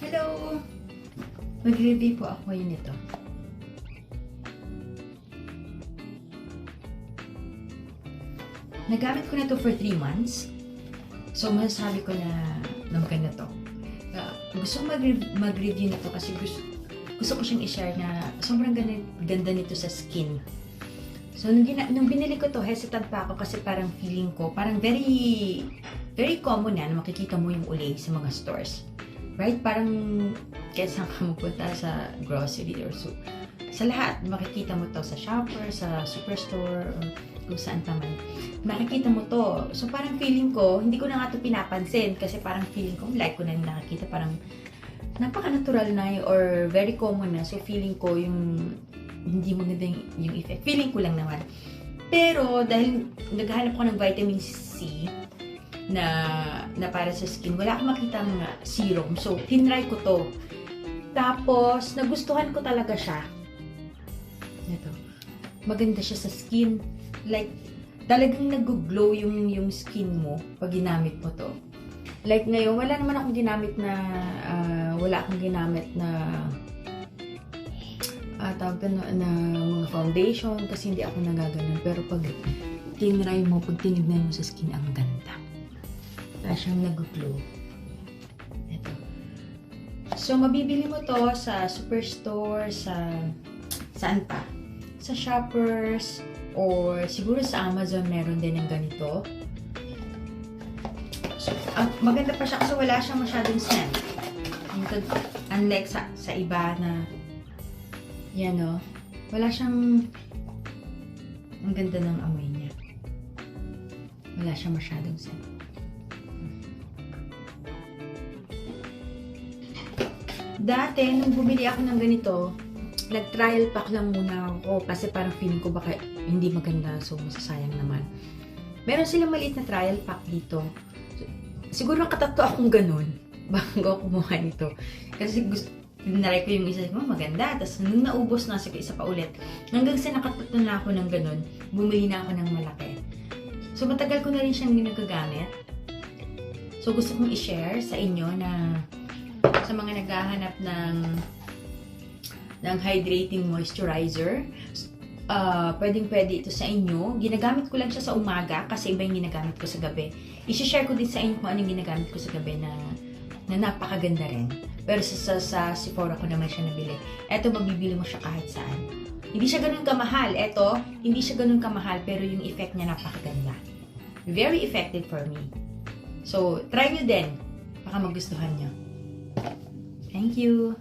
Hello! Mag-review po ako ngayon nito. Nagamit ko na to for 3 months. So, masasabi ko na maganda to. Gusto ko mag-review nito kasi gusto ko siyang i-share na sobrang ganda nito sa skin. So, nung binili ko to, hesitant pa ako kasi parang feeling ko, parang very common na makikita mo yung ulay sa mga stores. Right? Parang kesa ka magpunta sa grocery or so. Sa lahat, makikita mo to sa shopper, sa superstore, or kung saan pa man. Makikita mo to. So parang feeling ko, hindi ko na nga to pinapansin kasi parang feeling ko, like ko na yung nakikita, parang napaka-natural na or very common na. So feeling ko yung hindi maganda yung effect. Feeling ko lang naman. Pero dahil naghahanap ko ng vitamin C, na para sa skin. Wala akong makitang serum. So, tinry ko to. Tapos, nagustuhan ko talaga siya. Ito. Maganda siya sa skin. Like, talagang nag-glow yung skin mo pag ginamit mo to. Like ngayon, wala naman akong ginamit na tawag na mga foundation kasi hindi ako nagaganon. Pero pag tinry mo, pag tinignan mo sa skin, ang ganda. Kaya siyang nag-glow. Ito. So, mabibili mo to sa superstore, saan pa? Sa shoppers, or siguro sa Amazon meron din ng ganito. So, maganda pa siya kasi wala siyang masyadong scent. Unlike sa iba na, yan o, wala siyang, ang ganda ng amoy niya. Wala siyang masyadong scent. Dati, nung bumili ako ng ganito, nag-trial pack lang muna ako kasi parang feeling ko baka hindi maganda, so masasayang naman. Meron silang maliit na trial pack dito. Siguro nakatatlo akong ganun bago ako kumuha nito. Kasi naray ko yung isa, maganda. Tapos nung naubos na, sige, isa pa ulit. Hanggang sa nakatatlo na ako ng ganun, bumili na ako ng malaki. So matagal ko na rin siyang ginagagamit. So gusto kong i-share sa inyo na sa mga naghahanap ng hydrating moisturizer, pwedeng-pwede ito sa inyo. Ginagamit ko lang siya sa umaga kasi iba yung ginagamit ko sa gabi. I-share ko din sa inyo kung anong ginagamit ko sa gabi na napakaganda rin. Pero sa Sephora ko naman siya nabili. Eto, mabibili mo siya kahit saan. Hindi siya ganun kamahal. Eto, hindi siya ganun kamahal pero yung effect niya napakaganda. Very effective for me. So, try nyo din. Baka magustuhan nyo. Thank you!